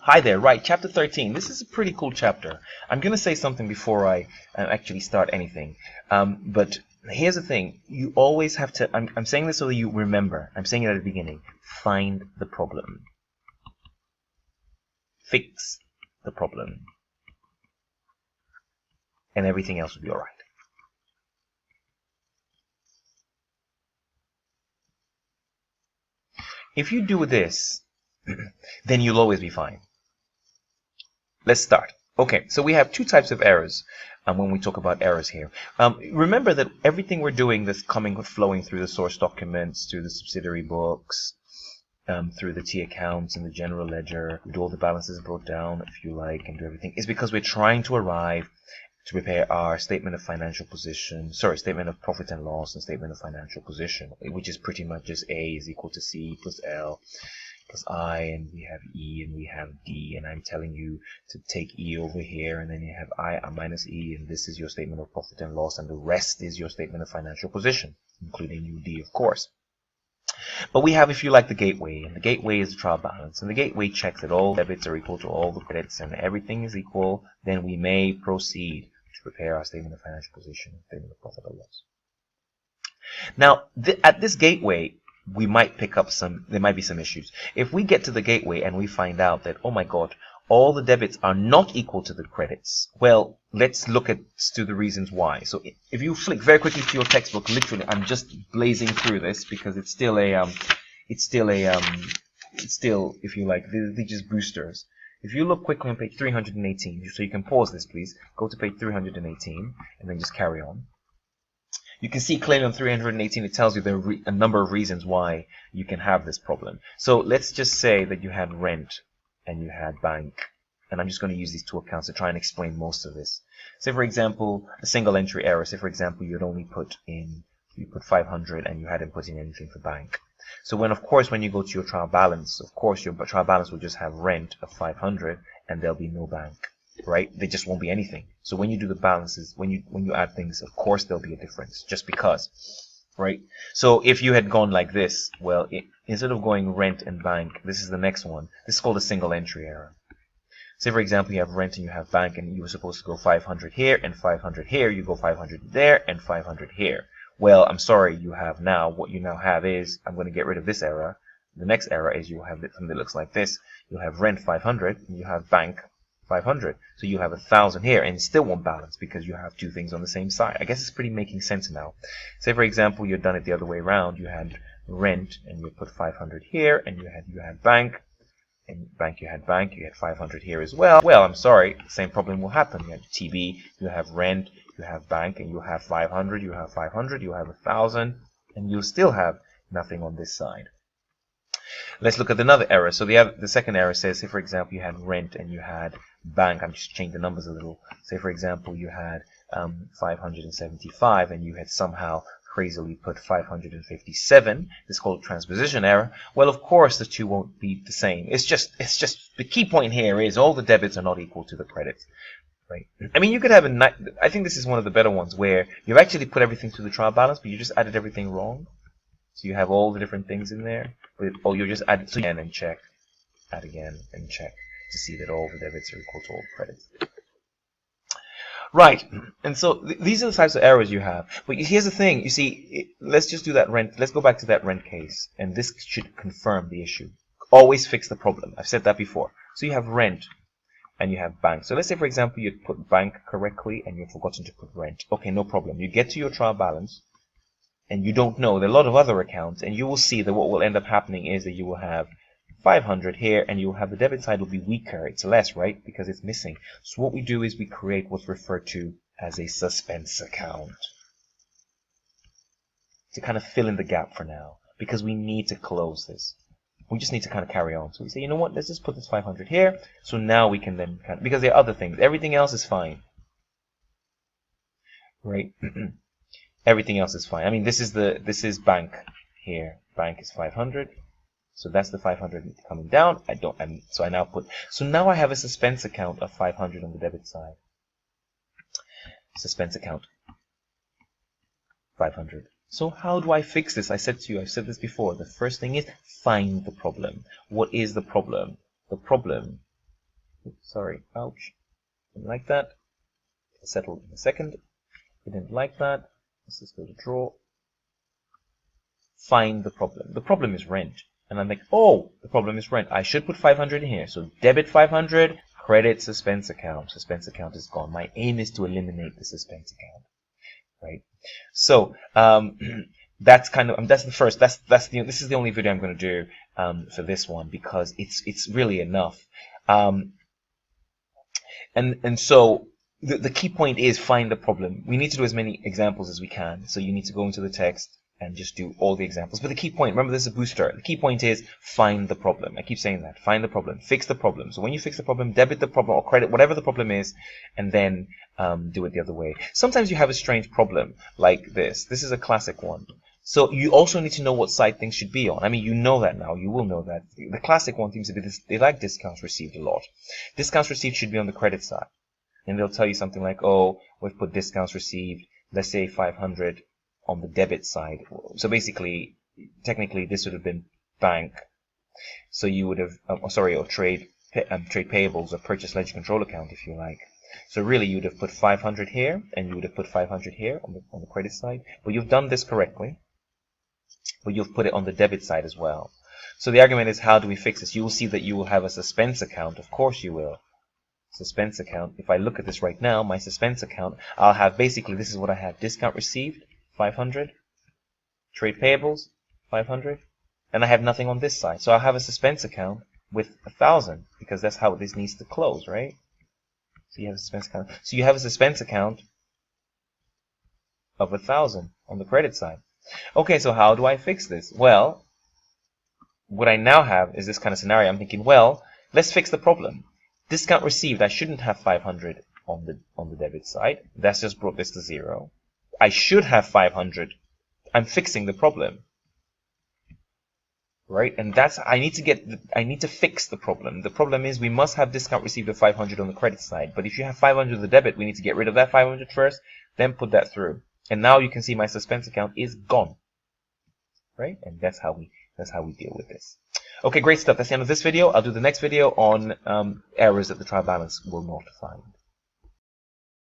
Hi there, right, chapter 13. This is a pretty cool chapter. I'm going to say something before I actually start anything. But here's the thing. You always have to, I'm saying this so that you remember. I'm saying it at the beginning. Find the problem. Fix the problem. And everything else will be alright. If you do this, then you'll always be fine. Let's start. Okay, so we have two types of errors when we talk about errors here. Remember that everything we're doing that's flowing through the source documents, through the subsidiary books, through the T accounts and the general ledger, with all the balances brought down, if you like, and do everything, is because we're trying to arrive to prepare our statement of financial position, statement of profit and loss and statement of financial position, which is pretty much just A is equal to C plus L plus I, and we have E and we have D, and I'm telling you to take E over here, and then you have I minus E, and this is your statement of profit and loss, and the rest is your statement of financial position, including UD, of course. But we have, if you like, the gateway, and the gateway is the trial balance, and the gateway checks that all debits are equal to all the credits, and everything is equal. Then we may proceed to prepare our statement of financial position, statement of profit or loss. Now, at this gateway, we might pick up there might be some issues. If we get to the gateway and we find out that, oh my God, all the debits are not equal to the credits, well, let's look to the reasons why. So if you flick very quickly to your textbook, literally, I'm just blazing through this because it's still, if you like, they're just boosters. If you look quickly on page 318, so you can pause this, please, go to page 318 and then just carry on. You can see clearly on 318 it tells you a number of reasons why you can have this problem. So let's just say that you had rent and you had bank. And I'm just going to use these two accounts to try and explain most of this. Say, for example, a single entry error. Say, for example, you put 500 and you hadn't put in anything for bank. So when you go to your trial balance, of course, your trial balance will just have rent of 500 and there'll be no bank. Right? There just won't be anything. So when you do the balances, when you add things, of course there'll be a difference, just because, right? So if you had gone like this, well, instead of going rent and bank, this is the next one. This is called a single entry error. Say, for example, you have rent and you have bank, and you were supposed to go 500 here and 500 here. You go 500 there and 500 here. Well, I'm sorry, what you now have is, I'm going to get rid of this error. The next error is you have something that looks like this. You'll have rent 500 and you have bank 500. So you have 1,000 here, and it still won't balance because you have two things on the same side. I guess it's pretty making sense now. Say, for example, you've done it the other way around. You had rent, and you put 500 here, and you had bank, and bank you had 500 here as well. Well, I'm sorry, the same problem will happen. You have TB, you have rent, you have bank, and you have 500, you have 500, you have 1,000, and you'll still have nothing on this side. Let's look at another error. So the second error says, say, for example, you had rent and you had bank. I'm just changing the numbers a little. Say, for example, you had 575 and you had somehow crazily put 557. This is called transposition error. Well, of course, the two won't be the same. It's just the key point here is all the debits are not equal to the credits. Right? I mean, you could have I think this is one of the better ones where you've actually put everything to the trial balance, but you just added everything wrong. So you have all the different things in there, or you just add it again and check, add again and check to see that all the debits are equal to all the credits. Right, and so these are the types of errors you have. But here's the thing, you see, let's just do that rent. Let's go back to that rent case, and this should confirm the issue. Always fix the problem. I've said that before. So you have rent and you have bank. So let's say, for example, you put bank correctly and you've forgotten to put rent. Okay, no problem. You get to your trial balance. And you don't know, there are a lot of other accounts, and you will see that what will end up happening is that you will have 500 here, and you will have the debit side will be weaker. It's less, right? Because it's missing. So what we do is we create what's referred to as a suspense account to kind of fill in the gap for now, because we need to close this. We just need to kind of carry on. So we say, you know what, let's just put this 500 here. So now we can then, because there are other things. Everything else is fine. Right? Everything else is fine. I mean, this is bank here. Bank is 500. So that's the 500 coming down. So now I have a suspense account of 500 on the debit side. Suspense account 500. So how do I fix this? I've said this before. The first thing is find the problem. What is the problem? The problem Oops, sorry, ouch. Didn't like that. It'll settle in a second. We didn't like that. Let's just go to draw. Find the problem. The problem is rent. And I'm like, oh, the problem is rent. I should put 500 in here. So debit 500, credit suspense account. Suspense account is gone. My aim is to eliminate the suspense account, right? So that's kind of that's the first. This is the only video I'm going to do for this one because it's really enough. And so the key point is find the problem. We need to do as many examples as we can. So you need to go into the text and just do all the examples. But the key point, remember this is a booster. The key point is find the problem. I keep saying that. Find the problem. Fix the problem. So when you fix the problem, debit the problem or credit whatever the problem is, and then do it the other way. Sometimes you have a strange problem like this. This is a classic one. So you also need to know what side things should be on. I mean, you know that now. You will know that. The classic one seems to be this. They like discounts received a lot. Discounts received should be on the credit side. And they'll tell you something like, oh, we've put discounts received, let's say 500 on the debit side. So basically, technically, this would have been bank. So you would have, or trade payables or purchase ledger control account, if you like. So really, you would have put 500 here, and you would have put 500 here on the credit side. But you've done this correctly. But you've put it on the debit side as well. So the argument is, how do we fix this? You will see that you will have a suspense account. Of course you will. Suspense account. If I look at this right now, my suspense account, I'll have basically, this is what I have. Discount received, 500. Trade payables, 500. And I have nothing on this side. So I'll have a suspense account with 1,000 because that's how this needs to close, right? So you have a suspense account. So you have a suspense account of 1,000 on the credit side. Okay, so how do I fix this? Well, what I now have is this kind of scenario. I'm thinking, well, let's fix the problem. Discount received, I shouldn't have 500 on the debit side. That's just brought this to 0. I should have 500. I'm fixing the problem. Right? And that's, I need to fix the problem. The problem is we must have discount received of 500 on the credit side. But if you have 500 on the debit, we need to get rid of that 500 first, then put that through. And now you can see my suspense account is gone. Right? And that's how we deal with this. Okay, great stuff. That's the end of this video. I'll do the next video on errors that the trial balance will not find.